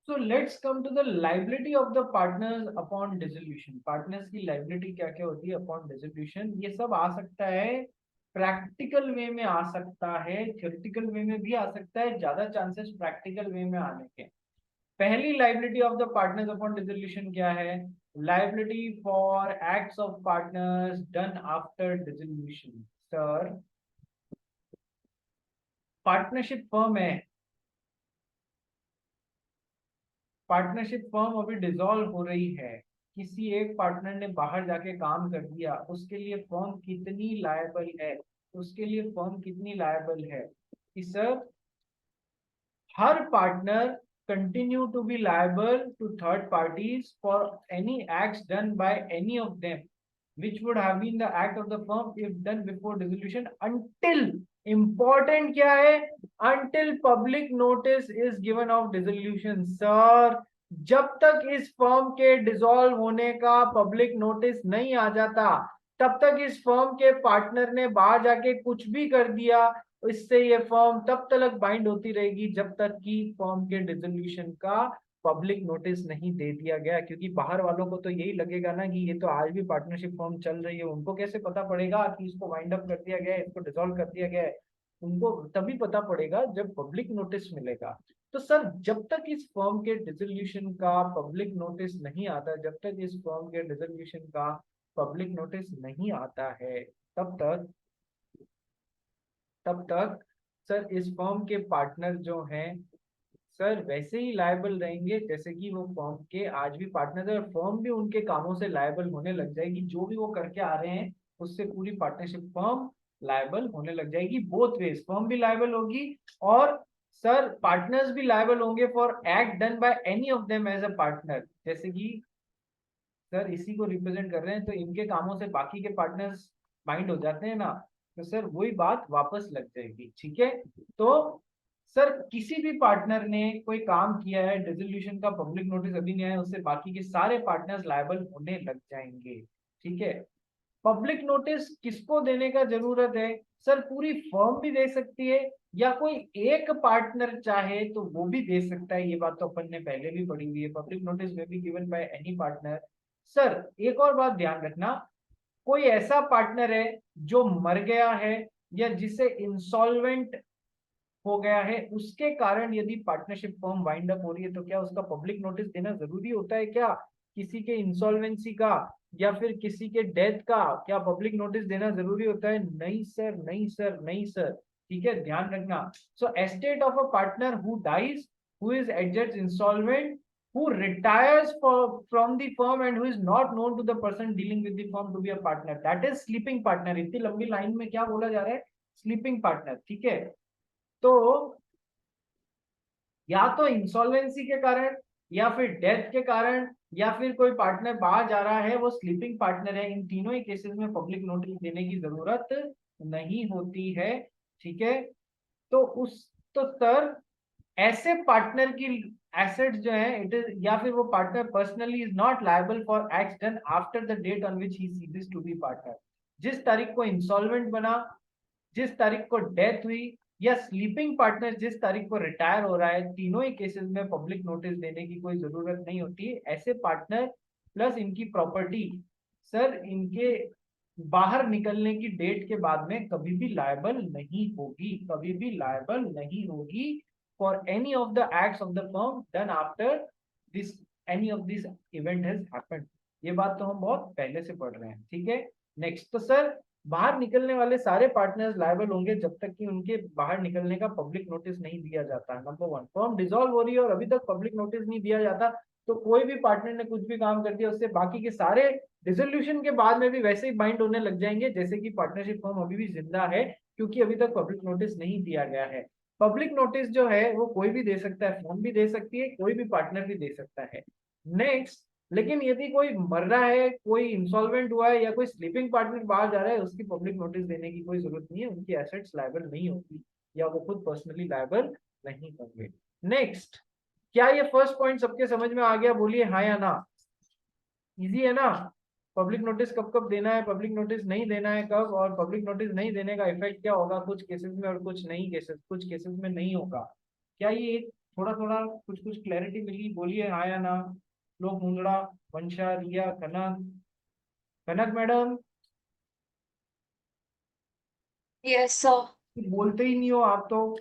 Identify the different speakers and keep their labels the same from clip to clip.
Speaker 1: So let's come to the liability of the partners upon dissolution. Partners की liability क्या क्या होती है upon dissolution? ये सब आ सकता है प्रैक्टिकल वे में, आ सकता है थ्योरेटिकल वे में भी आ सकता है, ज्यादा चांसेस प्रैक्टिकल वे में आने के। पहली liability of the partners upon dissolution क्या है? Liability for acts of partners done after dissolution. Sir, partnership firm है, पार्टनरशिप फर्म अभी डिसॉल्व हो रही है, किसी एक पार्टनर ने बाहर जाके काम कर दिया, उसके लिए फर्म कितनी लायबल है? उसके लिए फर्म कितनी लायबल है कि sir, her partner continue to be liable to third parties for any acts done by any of them which would have been the act of the firm if done before dissolution until, important क्या है, until public notice is given of dissolution। Sir, जब तक इस firm के dissolve होने का public notice नहीं आ जाता, तब तक इस फर्म के पार्टनर ने बाहर जाके कुछ भी कर दिया, इससे ये फर्म तब तक बाइंड होती रहेगी जब तक कि फर्म के डिसोल्यूशन का पब्लिक नोटिस नहीं दे दिया गया। क्योंकि बाहर वालों को तो यही लगेगा ना कि ये तो आज भी पार्टनरशिप फर्म चल रही है, उनको कैसे पता पड़ेगा कि इसको वाइंड अप कर दिया गया है, इसको डिसॉल्व कर दिया गया है? उनको तभी पता पड़ेगा जब पब्लिक नोटिस मिलेगा। तो सर, जब तक इस फर्म के डिसोल्यूशन का पब्लिक नोटिस नहीं आता, जब तक इस फर्म के डिसोल्यूशन का पब्लिक नोटिस नहीं आता है, तब तक तब तक सर इस फर्म के पार्टनर जो हैं, सर वैसे ही लायबल रहेंगे जैसे कि वो फर्म के आज भी पार्टनर है, और फर्म भी उनके कामों से लायबल होने लग जाएगी। जो भी वो करके आ रहे हैं उससे पूरी पार्टनरशिप फर्म लायबल होने लग जाएगी। बोथ वेज फर्म भी लायबल होगी और सर पार्टनर्स भी लायबल होंगे for act done by any of them as a partner. जैसे कि सर इसी को रिप्रेजेंट कर रहे हैं तो इनके कामों से बाकी के पार्टनर्स माइंड हो जाते हैं ना, तो सर वही बात वापस लग जाएगी। ठीक है, तो सर किसी भी पार्टनर ने कोई काम किया है, डिसोल्यूशन का पब्लिक नोटिस अभी नहीं आया, उससे बाकी के सारे पार्टनर्स लायबल होने लग जाएंगे। ठीक है, पब्लिक नोटिस किसको देने का जरूरत है? सर पूरी फर्म भी दे सकती है, या कोई एक पार्टनर चाहे तो वो भी दे सकता है। ये बात तो अपन ने पहले भी पढ़ी हुई है, पब्लिक नोटिस में भी given by any partner. Sir एक और बात ध्यान रखना, कोई ऐसा पार्टनर है जो मर गया है या जिसे इंसॉल्वेंट हो गया है, उसके कारण यदि पार्टनरशिप फर्म वाइंड अप हो रही है, तो क्या उसका पब्लिक नोटिस देना जरूरी होता है क्या? किसी के इंसॉल्वेंसी का या फिर किसी के डेथ का क्या पब्लिक नोटिस देना जरूरी होता है? नहीं सर, नहीं सर, नहीं सर। ठीक है, ध्यान रखना। So estate of a partner who dies, who is adjudged insolvent, who retires from the firm and who is not known to the person dealing with the firm to be a partner, that is sleeping partner। इतनी लंबी line में क्या बोला जा रहा है? Sleeping partner. ठीक है, तो या तो इंसॉल्वेंसी के कारण या फिर डेथ के कारण या फिर कोई पार्टनर बाहर जा रहा है, वो स्लीपिंग पार्टनर है, इन तीनों ही केसेस में पब्लिक नोटिस देने की जरूरत नहीं होती है। ठीक है, तो उस तो सर ऐसे पार्टनर की एसेट्स जो है, इट इज, या फिर वो partner personally is not liable for acts done after the date on which he ceases to be partner. जिस तारीख को इंसॉल्वेंट बना, जिस तारीख को डेथ हुई, या स्लीपिंग पार्टनर जिस तारीख को रिटायर हो रहा है, तीनों ही केसेस में पब्लिक नोटिस देने की कोई जरूरत नहीं होती। ऐसे पार्टनर प्लस इनकी प्रॉपर्टी, सर इनके बाहर निकलने की डेट के बाद में कभी भी लायबल नहीं होगी, कभी भी लायबल नहीं होगी for any of the acts of the firm done after this, any of this event has happened. ये बात तो हम बहुत पहले से पढ़ रहे हैं। ठीक है, नेक्स्ट, तो सर बाहर निकलने वाले सारे पार्टनर्स लायबल होंगे जब तक कि उनके बाहर निकलने का पब्लिक नोटिस नहीं दिया जाता। नंबर वन, फर्म डिसॉल्व हो रही है और अभी तक पब्लिक नोटिस नहीं दिया जाता, तो कोई भी पार्टनर ने कुछ भी काम कर दिया, उससे बाकी के सारे डिसोल्यूशन के बाद में भी वैसे ही बाइंड होने लग जाएंगे जैसे कि पार्टनरशिप फर्म अभी भी जिंदा है, क्योंकि अभी तक पब्लिक नोटिस नहीं दिया गया है। पब्लिक नोटिस जो है वो कोई भी दे सकता है, फर्म भी दे सकती है, कोई भी पार्टनर भी दे सकता है। नेक्स्ट, लेकिन यदि कोई मर रहा है, कोई इंसॉल्वेंट हुआ है या कोई स्लीपिंग पार्टनर बाहर जा रहा है, उसकी पब्लिक नोटिस देने की कोई जरूरत नहीं है, उनकी एसेट्स लायबल नहीं होती या वो खुद पर्सनली लायबल नहीं होंगे। नेक्स्ट, क्या ये फर्स्ट पॉइंट सबके समझ में आ गया? बोलिए हाँ या ना। इजी है ना? पब्लिक नोटिस कब कब देना है, पब्लिक नोटिस नहीं देना है कब, और पब्लिक नोटिस नहीं देने का इफेक्ट क्या होगा कुछ केसेस में और कुछ नहीं केसेस, कुछ केसेस में नहीं होगा। क्या ये थोड़ा थोड़ा कुछ कुछ क्लैरिटी मिली, बोलिए हाँ या ना। लोग मुंदड़ा, वंशा, रिया, कनक। कनक मैडम,
Speaker 2: यस सर।
Speaker 1: बोलते ही नहीं हो आप तो।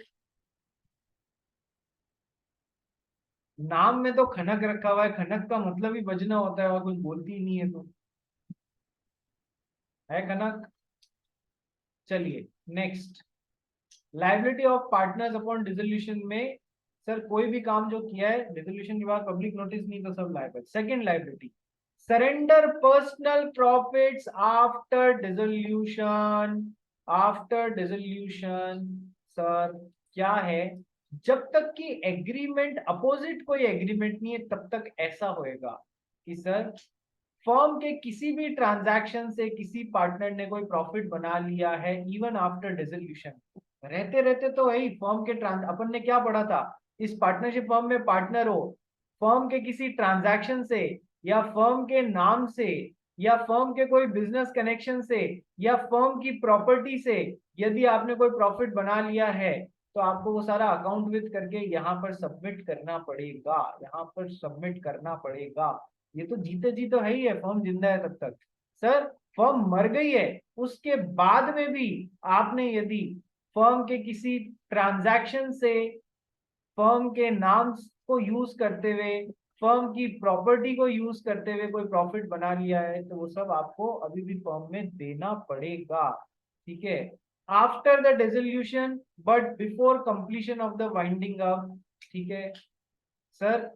Speaker 1: नाम में तो खनक रखा हुआ है, खनक का मतलब ही बजना होता है, और कुछ बोलती ही नहीं है तो। है कनक। चलिए next. Liability of partners upon dissolution में, सर कोई भी काम जो किया है डिसोल्यूशन के बाद, पब्लिक नोटिस नहीं तो सब liable. Second liability, surrender personal profits after dissolution. After dissolution sir क्या है, जब तक कि एग्रीमेंट, अपोजिट कोई एग्रीमेंट नहीं है तब तक ऐसा होएगा कि सर फर्म के किसी भी ट्रांजैक्शन से किसी पार्टनर ने कोई प्रॉफिट बना लिया है इवन आफ्टर डिसोल्यूशन, रहते रहते तो वही फर्म के ट्रांस, अपन ने क्या पढ़ा था, इस पार्टनरशिप फर्म में पार्टनर हो, फर्म के किसी ट्रांजैक्शन से या फर्म के नाम से या फर्म के कोई बिजनेस कनेक्शन से या फर्म की प्रॉपर्टी से यदि आपने कोई प्रॉफिट बना लिया है तो आपको वो सारा अकाउंट विद करके यहाँ पर सबमिट करना पड़ेगा, यहाँ पर सबमिट करना पड़ेगा। ये तो जीते जी तो है ही है, फर्म जिंदा है तब तक। सर फर्म मर गई है उसके बाद में भी आपने यदि फर्म के किसी ट्रांजैक्शन से फर्म के नाम को यूज करते हुए फर्म की प्रॉपर्टी को यूज करते हुए कोई प्रॉफिट बना लिया है तो वो सब आपको अभी भी फर्म में देना पड़ेगा। ठीक है, after the dissolution but before completion of the winding up. ठीक है सर,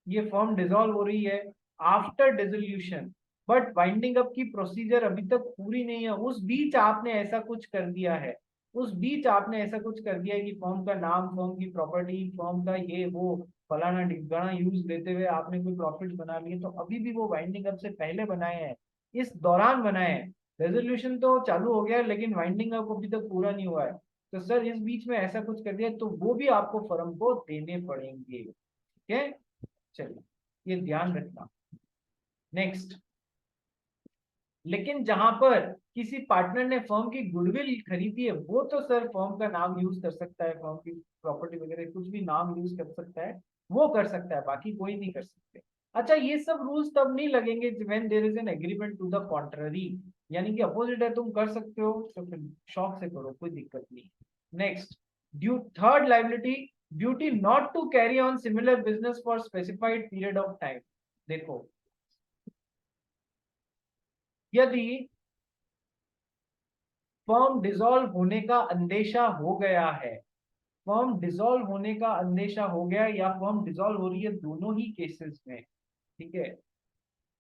Speaker 1: ये फर्म डिसॉल्व हो रही है after dissolution, but winding up की प्रोसीजर अभी तक पूरी नहीं है, उस बीच आपने ऐसा कुछ कर दिया है, उस बीच आपने ऐसा कुछ कर दिया है कि फर्म का नाम, फर्म की प्रॉपर्टी, फर्म का ये वो फलाना ढिमकाना यूज लेते हुए आपने कोई प्रॉफिट बना लिए, तो अभी भी वो वाइंडिंग अप से पहले बनाए हैं, इस दौरान बनाए हैं। रेजोल्यूशन तो चालू हो गया है लेकिन वाइंडिंग अप अभी तक पूरा नहीं हुआ है, तो सर इस बीच में ऐसा कुछ कर दिया तो वो भी आपको फर्म को देने पड़ेंगे। ठीक है, चलिए ये ध्यान रखना। नेक्स्ट, लेकिन जहां पर किसी पार्टनर ने फर्म की गुडविल खरीदी है वो तो सर फर्म का नाम यूज कर सकता है, फर्म की प्रॉपर्टी वगैरह कुछ भी नाम यूज कर सकता है, वो कर सकता है, बाकी कोई नहीं कर सकते। अच्छा ये सब रूल्स तब नहीं लगेंगे when there is an agreement to the contrary, यानी कि अपोजिट है तुम कर सकते हो तो फिर शौक से करो, कोई दिक्कत नहीं। Next, due third liability, duty not to carry on similar business for specified period of time. देखो यदि फर्म डिसॉल्व होने का अंदेशा हो गया है, फर्म डिसॉल्व होने का अंदेशा हो गया या फर्म डिसॉल्व हो रही है, दोनों ही केसेस में ठीक है,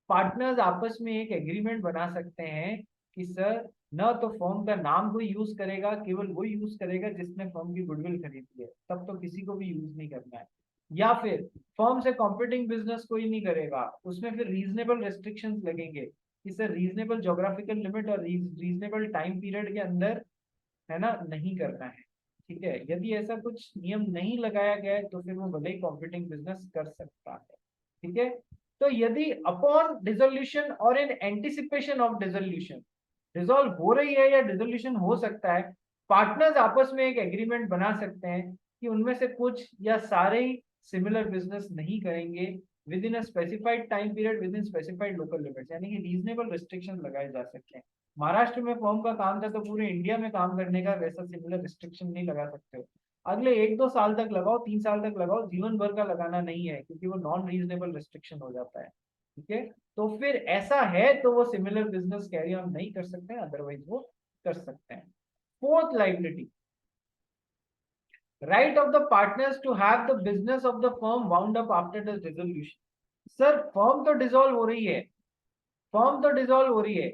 Speaker 1: पार्टनर्स आपस में एक एग्रीमेंट बना सकते हैं कि सर न तो फर्म का नाम कोई यूज करेगा, केवल वो यूज करेगा जिसने फर्म की गुडविल खरीदी है, तब तो किसी को भी यूज नहीं करना है, या फिर फर्म से कॉम्पिटिंग बिजनेस कोई नहीं करेगा, उसमें फिर रीजनेबल रेस्ट्रिक्शंस लगेंगे कि सर रीजनेबल जोग्राफिकल लिमिट और रीजनेबल टाइम पीरियड के अंदर है ना नहीं करना है। ठीक है, यदि ऐसा कुछ नियम नहीं लगाया गया है तो फिर वो भले ही कॉम्पिटिंग बिजनेस कर सकता है। ठीक है, तो यदि अपॉन डिसोल्यूशन और in anticipation of dissolution, dissolve हो रही है या डिसोल्यूशन हो सकता है, पार्टनर्स आपस में एक एग्रीमेंट बना सकते हैं कि उनमें से कुछ या सारे ही सिमिलर बिजनेस नहीं करेंगे with in a specified time period with in specified local limits, यानी कि रीजनेबल रिस्ट्रिक्शन लगाए जा सकते हैं। महाराष्ट्र में फॉर्म का काम था तो पूरे इंडिया में काम करने का वैसा सिमिलर रिस्ट्रिक्शन नहीं लगा सकते हो, अगले 1-2 साल तक लगाओ, 3 साल तक लगाओ, जीवन भर का लगाना नहीं है क्योंकि वो नॉन रीजनेबल रिस्ट्रिक्शन हो जाता है। ठीक है, तो फिर ऐसा है तो वो सिमिलर बिजनेस कैरी ऑन नहीं कर सकते हैं, अदरवाइज वो कर सकते हैं। Fourth liability, right of the partners to have the business of the firm wound up after the dissolution. Sir firm तो डिसॉल्व हो रही है, फर्म तो डिसॉल्व हो रही है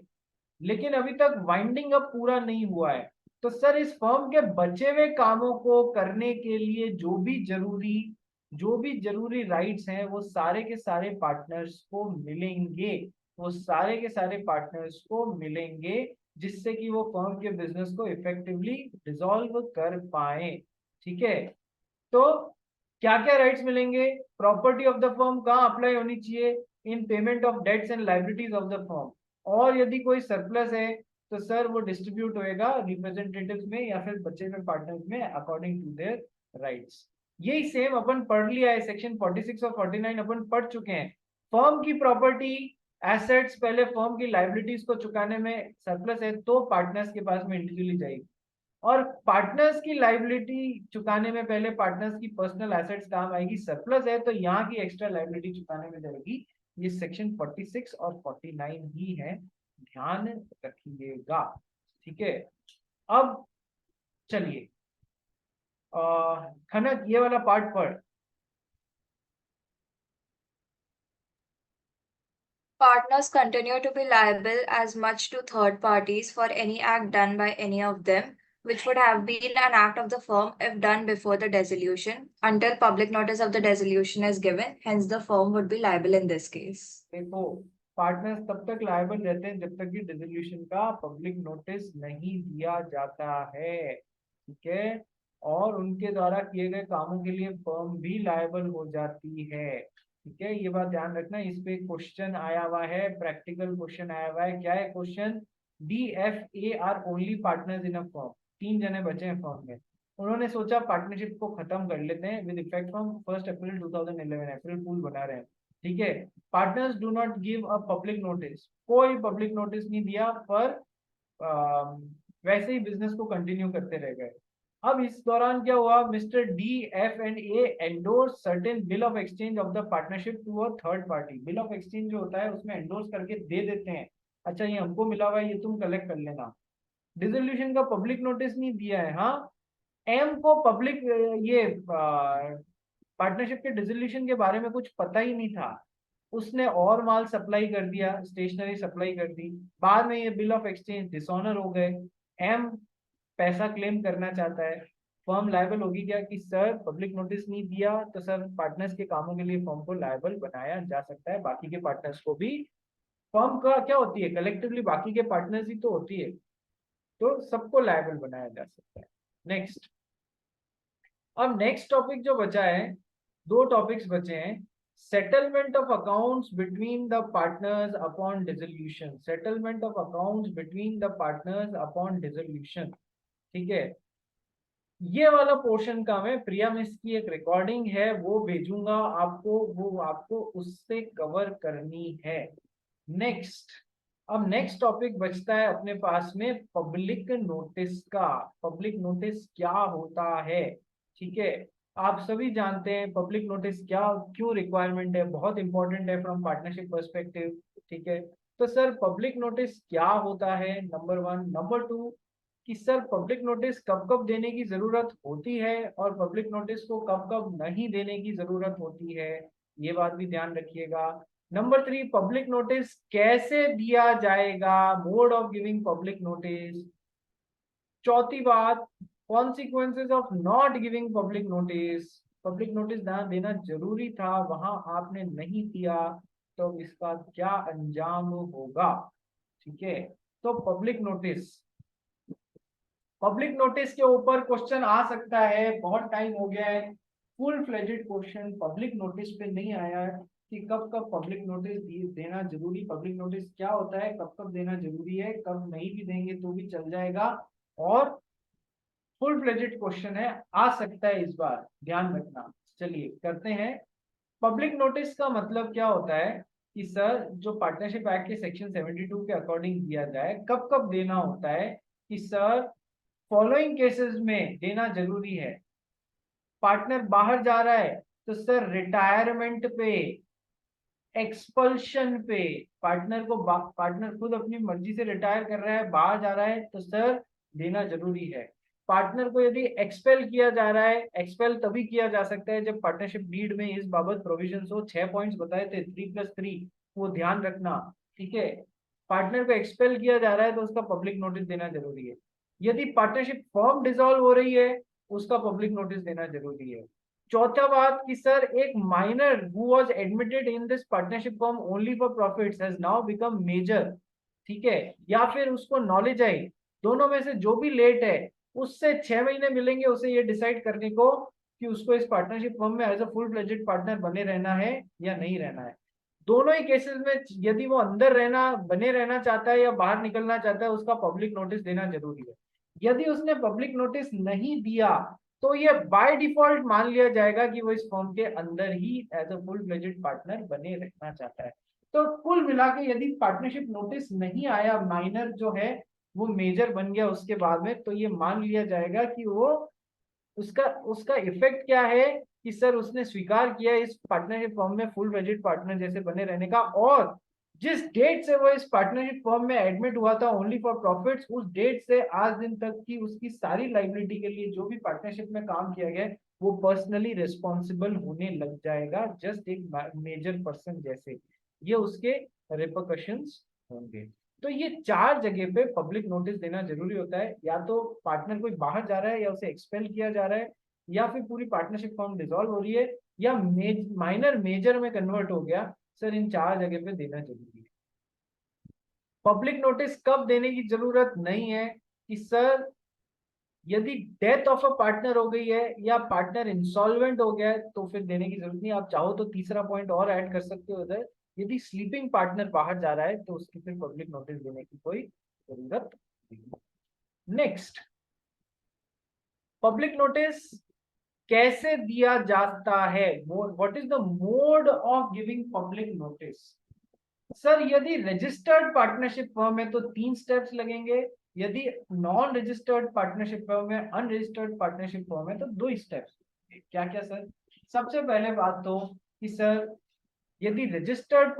Speaker 1: लेकिन अभी तक वाइंडिंग अप पूरा नहीं हुआ है, तो सर इस फर्म के बचे हुए कामों को करने के लिए जो भी जरूरी राइट्स हैं वो सारे के सारे पार्टनर्स को मिलेंगे, वो सारे के सारे पार्टनर्स को मिलेंगे जिससे कि वो फर्म के बिजनेस को इफेक्टिवली डिसॉल्व कर पाए। ठीक है, तो क्या क्या राइट्स मिलेंगे, प्रॉपर्टी ऑफ द फर्म कहाँ अप्लाई होनी चाहिए, in payment of debts and liabilities of the firm, और यदि कोई सरप्लस है तो सर वो डिस्ट्रीब्यूट होएगा रिप्रेजेंटेटिव्स में या फिर बचे हुए पार्टनर्स में अकॉर्डिंग टू देयर राइट्स। यही सेम अपन पढ़ लिया है, सेक्शन 46 और 49 अपन पढ़ चुके हैं। फर्म की प्रॉपर्टी एसेट्स पहले फर्म की लाइबिलिटीज को चुकाने में सरप्लस है तो पार्टनर्स के पास में इंडिविजुअली जाएगी, और पार्टनर्स की लाइबिलिटी चुकाने में पहले पार्टनर्स की पर्सनल एसेट्स काम आएगी, सरप्लस है तो यहाँ की एक्स्ट्रा लाइबिलिटी चुकाने में जाएगी। ये सेक्शन 46 और 49 ही है, ध्यान रखिएगा। ठीक है, अब चलिए खनक ये वाला पार्ट पढ़।
Speaker 2: Partners continue to be liable as much to third parties for any act done by any of them, which would have been an act of the firm if done before the dissolution, until public notice of the dissolution is given. Hence, the firm would be liable in this case.
Speaker 1: देखो, partners तब तक liable रहते हैं जब तक कि dissolution का public notice नहीं दिया जाता है। ठीक है, और उनके द्वारा किए गए कामों के लिए फर्म भी लायबल हो जाती है। ठीक है, ये बात ध्यान रखना। इस पे क्वेश्चन आया हुआ है, प्रैक्टिकल क्वेश्चन आया हुआ है। क्या है question? DFA are only partners in a firm. 3 जने बचे हैं फर्म में, उन्होंने सोचा पार्टनरशिप को खत्म कर लेते हैं विद इफेक्ट फ्रॉम 1 अप्रैल 2011। अप्रैल फूल बना रहे हैं। ठीक है, partners do not give a public notice, कोई पब्लिक नोटिस नहीं दिया, पर वैसे ही बिजनेस को कंटिन्यू करते रह गए। अब इस दौरान क्या हुआ? Mister DF&A endorse certain bill of exchange of the partnership to a third party. Bill of exchange जो होता है उसमें एंडोर्स करके दे देते हैं, अच्छा ये हमको मिला हुआ है, ये तुम कलेक्ट कर लेना। डिसोल्यूशन का पब्लिक नोटिस नहीं दिया है। हाँ, एम को पब्लिक ये पार्टनरशिप के डिसोल्यूशन के बारे में कुछ पता ही नहीं था, उसने और माल सप्लाई कर दिया, स्टेशनरी सप्लाई कर दी, बाद में ये बिल ऑफ एक्सचेंज डिसऑनर हो गए। एम पैसा क्लेम करना चाहता है, फर्म लायबल होगी क्या कि सर पब्लिक नोटिस नहीं दिया, तो सर पार्टनर्स के कामों के लिए फर्म को लायबल बनाया जा सकता है, बाकी के पार्टनर्स को भी। फर्म का क्या होती है, कलेक्टिवली बाकी के पार्टनर्स ही तो होती है, तो सबको लायबल बनाया जा सकता है। नेक्स्ट, अब नेक्स्ट टॉपिक जो बचा है, 2 टॉपिक्स बचे हैं। Settlement of accounts between the partners upon dissolution. Settlement of accounts between the partners upon dissolution. ठीक है, ये वाला पोर्शन का मैं प्रिया मिस की एक रिकॉर्डिंग है वो भेजूंगा आपको, वो आपको उससे कवर करनी है। नेक्स्ट, अब नेक्स्ट टॉपिक बचता है अपने पास में पब्लिक नोटिस का। पब्लिक नोटिस क्या होता है? ठीक है, आप सभी जानते हैं पब्लिक नोटिस क्या क्यों रिक्वायरमेंट है, बहुत इंपॉर्टेंट है फ्रॉम पार्टनरशिप पर्सपेक्टिव। ठीक है, तो सर पब्लिक नोटिस क्या होता है, नंबर 1। नंबर 2 कि सर पब्लिक नोटिस कब कब देने की जरूरत होती है और पब्लिक नोटिस को कब कब नहीं देने की जरूरत होती है, ये बात भी ध्यान रखिएगा। नंबर 3, पब्लिक नोटिस कैसे दिया जाएगा, mode of giving public notice. चौथी बात, consequences of not giving public notice. Public notice देना जरूरी था, वहां आपने नहीं दिया, तो इसका क्या अंजाम होगा। ठीक है, तो पब्लिक नोटिस, पब्लिक नोटिस के ऊपर क्वेश्चन आ सकता है, बहुत टाइम हो गया है full fledged question public notice पे नहीं आया है कि कब कब पब्लिक नोटिस देना जरूरी, पब्लिक नोटिस क्या होता है, कब कब देना जरूरी है, कब नहीं भी देंगे तो भी चल जाएगा, और फुल फ्लेजेड क्वेश्चन है, आ सकता है इस बार, ध्यान रखना। चलिए करते हैं। पब्लिक नोटिस का मतलब क्या होता है कि सर जो पार्टनरशिप एक्ट के सेक्शन 72 के अकॉर्डिंग दिया जाए, कब कब देना होता है कि सर फॉलोइंग केसेस में देना जरूरी है। पार्टनर बाहर जा रहा है तो सर रिटायरमेंट पे, एक्सपल्शन पे, पार्टनर को पार्टनर खुद अपनी मर्जी से रिटायर कर रहा है, बाहर जा रहा है, तो सर देना जरूरी है। पार्टनर को यदि एक्सपेल किया जा रहा है, एक्सपेल तभी किया जा सकता है जब पार्टनरशिप डीड में इस बाबत प्रोविजन हो। 6 पॉइंट्स बताए थे, 3+3, वो ध्यान रखना। ठीक है, पार्टनर को एक्सपेल किया जा रहा है तो उसका पब्लिक नोटिस देना जरूरी है। यदि पार्टनरशिप फॉर्म डिसॉल्व हो रही है, उसका पब्लिक नोटिस देना जरूरी है। चौथा बात कि सर एक minor who was admitted in this partnership form only for profits has now become major. ठीक है, या फिर उसको नॉलेज आई, दोनों में से जो भी लेट है उससे 6 महीने मिलेंगे उसे ये डिसाइड करने को कि उसको इस पार्टनरशिप फर्म में as a full fledged partner बने रहना है या नहीं रहना है। दोनों ही केसेस में यदि वो अंदर रहना बने रहना चाहता है या बाहर निकलना चाहता है, उसका पब्लिक नोटिस देना जरूरी है। यदि उसने पब्लिक नोटिस नहीं दिया तो ये बाय डिफॉल्ट मान लिया जाएगा कि वो इस फर्म के अंदर ही as a full fledged partner बने रहना चाहता है। तो कुल मिला के यदि पार्टनरशिप नोटिस नहीं आया, माइनर जो है वो मेजर बन गया उसके बाद में, तो ये मान लिया जाएगा कि वो उसका उसका इफेक्ट क्या है कि सर उसने स्वीकार किया इस पार्टनरशिप फॉर्म में फुल वेजिड पार्टनर जैसे बने रहने का, और जिस डेट से वो इस पार्टनरशिप फॉर्म में एडमिट हुआ था ओनली फॉर प्रॉफिट्स, उस डेट से आज दिन तक की उसकी सारी लाइबिलिटी के लिए जो भी पार्टनरशिप में काम किया गया वो पर्सनली रिस्पॉन्सिबल होने लग जाएगा, जस्ट एक मेजर पर्सन जैसे। ये उसके रिपरकशंस होंगे। तो ये 4 जगह पे पब्लिक नोटिस देना जरूरी होता है, या तो पार्टनर कोई बाहर जा रहा है या उसे एक्सपेल किया जा रहा है, या फिर पूरी पार्टनरशिप फॉर्म डिसॉल्व हो रही है, या माइनर मेजर में कन्वर्ट हो गया। सर इन 4 जगह पे देना जरूरी है। पब्लिक नोटिस कब देने की जरूरत नहीं है कि सर यदि डेथ ऑफ अ पार्टनर हो गई है या पार्टनर इंसॉल्वेंट हो गया है तो फिर देने की जरूरत नहीं। आप चाहो तो तीसरा पॉइंट और ऐड कर सकते हो उधर, यदि स्लीपिंग पार्टनर बाहर जा रहा है तो उसकी फिर पब्लिक नोटिस देने की कोई जरूरत नहीं। नेक्स्ट, पब्लिक नोटिस कैसे दिया जाता है, what is the mode of giving public notice. Sir यदि रजिस्टर्ड पार्टनरशिप फर्म है तो 3 स्टेप्स लगेंगे, यदि नॉन रजिस्टर्ड पार्टनरशिप फर्म है, अनरजिस्टर्ड पार्टनरशिप फर्म है तो 2 स्टेप्स। क्या क्या सर? सबसे पहले बात तो कि सर यदि रजिस्टर्ड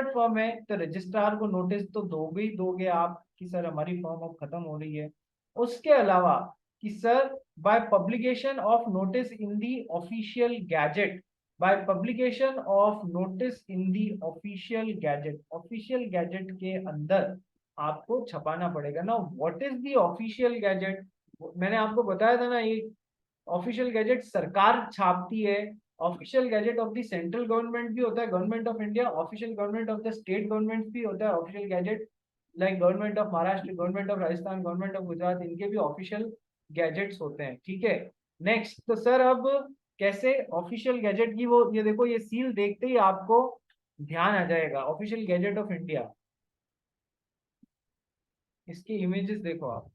Speaker 1: फर्म है तो रजिस्ट्रार को नोटिस तो दोगे आप कि सर हमारी फर्म अब खत्म हो रही है। उसके अलावा कि sir by publication of notice in the official gazette, by publication of notice in the official gazette, official gazette के अंदर आपको छपाना पड़ेगा ना। What is the official gazette? मैंने आपको बताया था ना, ये ऑफिशियल गैजेट सरकार छापती है। Official gazette of the central government भी होता है, government of India, official government of the state government भी होता है official gazette, like government of Maharashtra, government of Rajasthan, government of Gujarat, इनके भी ऑफिशियल गैजेट्स होते हैं। ठीक है। नेक्स्ट, तो सर अब कैसे ऑफिशियल गैजेट की वो, ये देखो ये सील देखते ही आपको ध्यान आ जाएगा, ऑफिशियल गैजेट ऑफ इंडिया, इसकी इमेजेस देखो आप।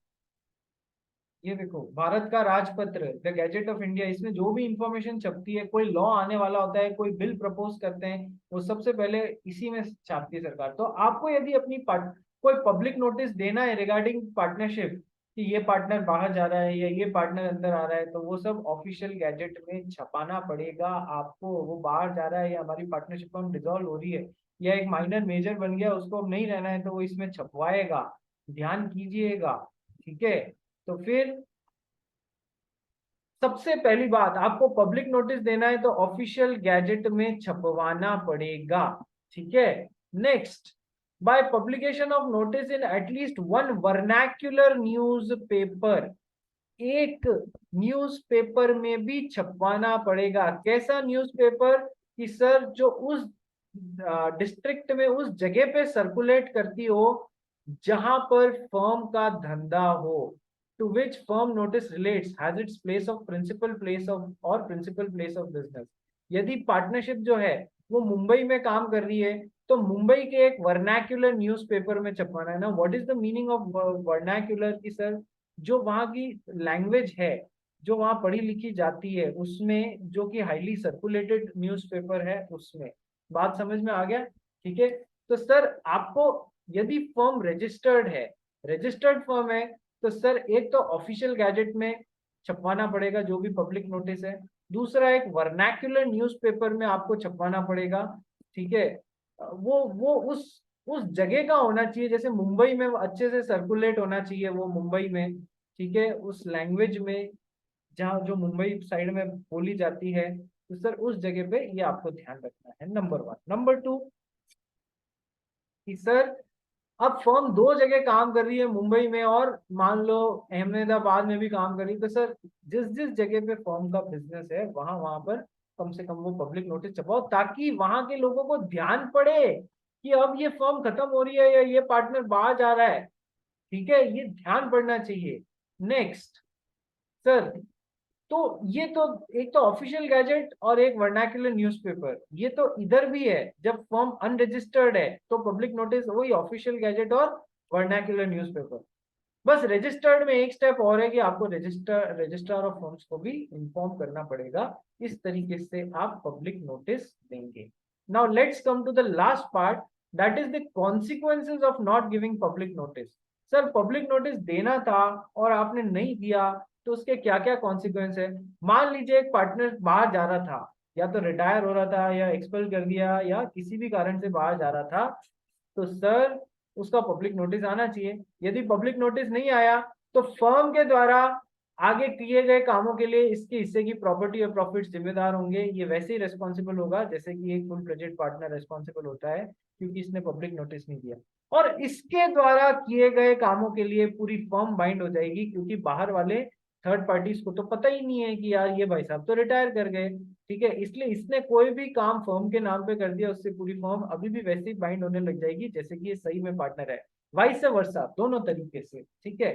Speaker 1: ये देखो भारत का राजपत्र, द गैजेट ऑफ इंडिया, इसमें जो भी इंफॉर्मेशन छपती है, कोई लॉ आने वाला होता है, कोई बिल प्रपोज करते हैं, वो सबसे पहले इसी में छापती है सरकार। तो आपको यदि अपनी कोई पब्लिक नोटिस देना है रिगार्डिंग पार्टनरशिप कि ये पार्टनर बाहर जा रहा है या ये पार्टनर अंदर आ रहा है, तो वो सब ऑफिशियल गैजेट में छपाना पड़ेगा आपको। वो बाहर जा रहा है या हमारी पार्टनरशिप हम डिसॉल्व हो रही है या एक माइनर मेजर बन गया उसको अब नहीं रहना है, तो वो इसमें छपवाएगा, ध्यान कीजिएगा। ठीक है। तो फिर सबसे पहली बात, आपको पब्लिक नोटिस देना है तो ऑफिशियल गैजेट में छपवाना पड़ेगा। ठीक है। Next, by publication of notice in at least one vernacular newspaper, एक न्यूज़पेपर में भी छपवाना पड़ेगा। कैसा न्यूज़पेपर? कि सर जो उस डिस्ट्रिक्ट में, उस जगह पे सर्कुलेट करती हो जहां पर फर्म का धंधा हो, to which firm notice relates has its place of principal place of और प्रिंसिपल प्लेस ऑफ बिजनेस। यदि पार्टनरशिप जो है वो मुंबई में काम कर रही है तो मुंबई के एक वर्नैक्युलर न्यूज़पेपर में छपवाना है ना। What is the meaning of vernacular? की सर जो वहाँ की लैंग्वेज है, जो वहाँ पढ़ी लिखी जाती है उसमें, जो कि हाईली सर्कुलेटेड न्यूज़पेपर है उसमें। बात समझ में आ गया? ठीक है। तो सर आपको यदि फर्म रजिस्टर्ड है, रजिस्टर्ड फर्म है, तो सर एक तो ऑफिशियल गैजेट में छपवाना पड़ेगा जो भी पब्लिक नोटिस है, दूसरा एक वर्नैक्युलर न्यूज़पेपर में आपको छपवाना पड़ेगा। ठीक है। वो उस जगह का होना चाहिए, जैसे मुंबई में अच्छे से सर्कुलेट होना चाहिए वो मुंबई में। ठीक है। उस लैंग्वेज में जहाँ जो मुंबई साइड में बोली जाती है, तो सर उस जगह पे ये आपको ध्यान रखना है, नंबर 1। नंबर 2 कि सर अब फर्म 2 जगह काम कर रही है मुंबई में और मान लो अहमदाबाद में भी काम कर रही है, तो सर जिस जिस जगह पे फर्म का बिजनेस है वहां वहां पर कम से कम वो पब्लिक नोटिस छपाओ, ताकि वहां के लोगों को ध्यान पड़े कि अब ये फर्म खत्म हो रही है या ये पार्टनर बाहर जा रहा है। ठीक है, ये ध्यान पड़ना चाहिए। नेक्स्ट सर, तो ये तो एक तो ऑफिशियल गैजेट और एक वर्नाक्युलर न्यूज़पेपर, ये तो इधर भी है। जब फर्म अनरजिस्टर्ड है तो पब्लिक नोटिस वही ऑफिशियल गैजेट और वर्नाक्युलर न्यूज़पेपर। बस रजिस्टर्ड में एक स्टेप और है कि आपको रजिस्ट्रार ऑफ फर्म्स को भी इन्फॉर्म करना पड़ेगा। इस तरीके से आप पब्लिक नोटिस देंगे। Now let's come to the last part, that is the consequences of not giving public notice. Sir public notice देना था और आपने नहीं दिया तो उसके क्या क्या कॉन्सिक्वेंस है। मान लीजिए एक पार्टनर बाहर जा रहा था, या तो रिटायर हो रहा था या एक्सपेल कर दिया या किसी भी कारण से बाहर जा रहा था, तो सर उसका पब्लिक नोटिस आना चाहिए। यदि पब्लिक नोटिस नहीं आया तो फर्म के द्वारा आगे किए गए कामों के लिए इसके हिस्से की प्रॉपर्टी और प्रॉफिट जिम्मेदार होंगे। ये वैसे ही रेस्पॉन्सिबल होगा जैसे कि एक फुल प्रोजेक्ट पार्टनर रेस्पॉन्सिबल होता है, क्योंकि इसने पब्लिक नोटिस नहीं दिया। और इसके द्वारा किए गए कामों के लिए पूरी फर्म बाइंड हो जाएगी, क्योंकि बाहर वाले थर्ड पार्टीज को तो पता ही नहीं है कि यार ये भाई साहब तो रिटायर कर गए, ठीक है। इसलिए इसने कोई भी काम फर्म के नाम पे कर दिया, उससे पूरी फर्म अभी भी वैसे ही बाइंड होने लग जाएगी जैसे कि ये सही में पार्टनर है। वाइस वर्सा, दोनों तरीके से, ठीक है।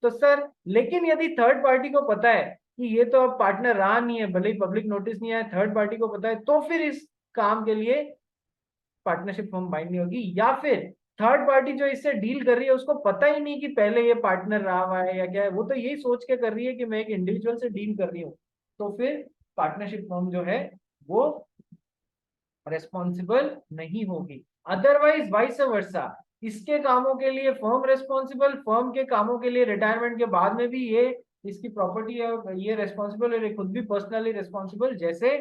Speaker 1: तो सर लेकिन यदि थर्ड पार्टी को पता है कि ये तो अब पार्टनर रहा नहीं है, भले ही पब्लिक नोटिस नहीं आया, थर्ड पार्टी को पता है, तो फिर इस काम के लिए पार्टनरशिप फर्म बाइंड नहीं होगी। या फिर थर्ड पार्टी जो इससे डील कर रही है उसको पता ही नहीं कि पहले ये पार्टनर रहा हुआ है या क्या है, वो तो यही सोच के कर रही है कि मैं एक इंडिविजुअल से डील कर रही हूँ, तो फिर पार्टनरशिप फर्म जो है वो रेस्पॉन्सिबल नहीं होगी। अदरवाइज वाइस वर्सा, इसके कामों के लिए फर्म रेस्पॉन्सिबल, फर्म के कामों के लिए रिटायरमेंट के बाद में भी ये इसकी प्रॉपर्टी है, ये रेस्पॉन्सिबल है, खुद भी पर्सनली रेस्पॉन्सिबल, जैसे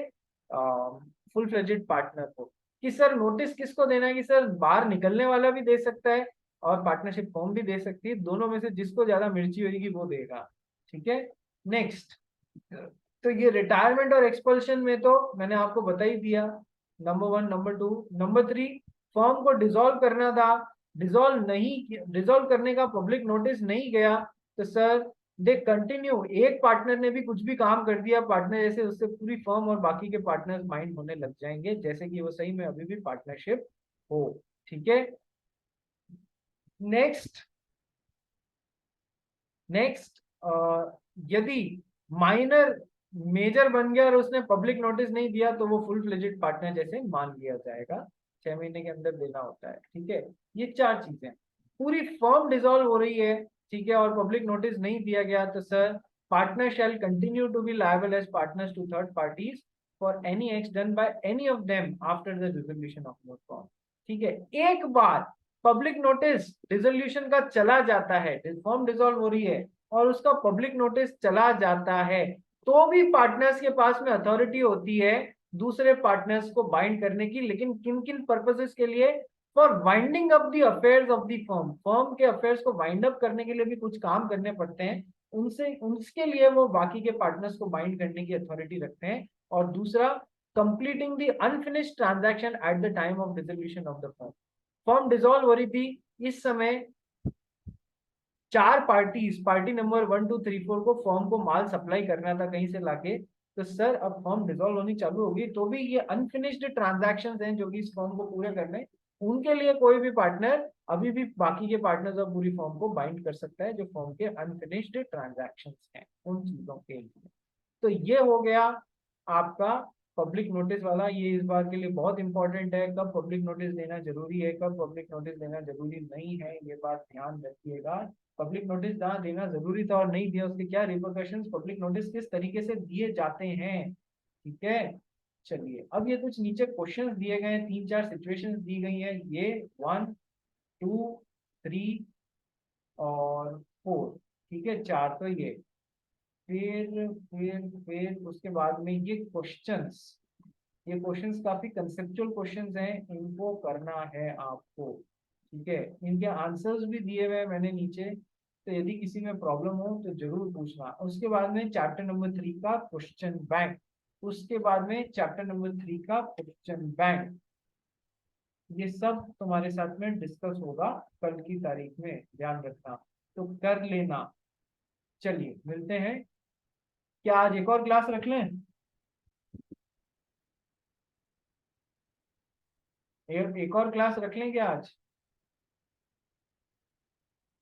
Speaker 1: फुल फ्लेजेड पार्टनर को। कि सर नोटिस किसको देना है, कि सर बाहर निकलने वाला भी दे सकता है और पार्टनरशिप फर्म भी दे सकती है, दोनों में से जिसको ज्यादा मिर्ची होगी वो देगा, ठीक है। नेक्स्ट, तो ये रिटायरमेंट और एक्सपल्शन में तो मैंने आपको बता ही दिया, नंबर 1, नंबर 2, नंबर 3, फॉर्म को डिसॉल्व करना था, डिसॉल्व करने का पब्लिक नोटिस नहीं गया, तो सर दे कंटिन्यू, एक पार्टनर ने भी कुछ भी काम कर दिया पार्टनर जैसे, उससे पूरी फर्म और बाकी के पार्टनर्स माइंड होने लग जाएंगे जैसे कि वो सही में अभी भी पार्टनरशिप हो, ठीक है। नेक्स्ट, नेक्स्ट, यदि माइनर मेजर बन गया और उसने पब्लिक नोटिस नहीं दिया तो वो फुल फ्लेजेड पार्टनर जैसे मान लिया जाएगा, 6 महीने के अंदर देना होता है, ठीक है। ये 4 चीजें, पूरी फर्म डिसॉल्व हो रही है, ठीक है, और पब्लिक नोटिस नहीं दिया गया, तो sir partner shall continue to be liable as partners to third parties for any act done by any of them after the resolution of no form, ठीक है। एक बार पब्लिक नोटिस रिजोल्यूशन का चला जाता है, फॉर्म डिसॉल्व हो रही है और उसका पब्लिक नोटिस चला जाता है, तो भी पार्टनर्स के पास में अथॉरिटी होती है दूसरे पार्टनर्स को बाइंड करने की, लेकिन किन किन पर्पसेस के लिए, for winding up the affairs of the firm, firm के अफेयर्स को वाइंड अप करने के लिए भी कुछ काम करने पड़ते हैं, उनसे उसके लिए वो बाकी के पार्टनर्स को बाइंड करने की अथॉरिटी रखते हैं। और दूसरा, completing the unfinished transaction at the time of dissolution of the firm. Firm dissolve हो रही थी, इस समय 4 पार्टीज, पार्टी नंबर 1, 2, 3, 4 को फर्म को माल सप्लाई करना था कहीं से लाके, तो सर अब फर्म डिसॉल्व होनी चालू होगी तो भी ये अनफिनिश्ड ट्रांजैक्शंस हैं जो कि इस फर्म को पूरे करने, उनके लिए कोई भी पार्टनर अभी भी बाकी के पार्टनर्स और पूरी फर्म को बाइंड कर सकता है जो फर्म के अनफिनिश्ड ट्रांजैक्शंस हैं उन चीजों के लिए। तो ये हो गया आपका पब्लिक नोटिस वाला, ये इस बार के लिए बहुत इंपॉर्टेंट है, कब पब्लिक नोटिस देना जरूरी है, कब पब्लिक नोटिस देना जरूरी नहीं है, ये बात ध्यान रखिएगा। पब्लिक नोटिस जहाँ देना जरूरी था और नहीं दिया उसके क्या रिपोर्टेशन, पब्लिक नोटिस किस तरीके से दिए जाते हैं, ठीक है। चलिए अब ये कुछ नीचे क्वेश्चंस दिए गए हैं, 3-4 सिचुएशंस दी गई है, ये 1, 2, 3 और 4, ठीक है, 4 तो ये, फिर उसके बाद में ये क्वेश्चंस, ये क्वेश्चंस काफी कंसेप्चुअल क्वेश्चंस हैं, इनको करना है आपको, ठीक है। इनके आंसर्स भी दिए हुए हैं मैंने नीचे, तो यदि किसी में प्रॉब्लम हो तो जरूर पूछना। उसके बाद में चैप्टर नंबर 3 का क्वेश्चन बैंक, उसके बाद में चैप्टर नंबर 3 का क्वेश्चन बैंक, ये सब तुम्हारे साथ में डिस्कस होगा कल की तारीख में, ध्यान रखना, तो कर लेना। चलिए मिलते हैं, क्या आज एक और क्लास रख लें, एक और क्लास रख लें क्या आज?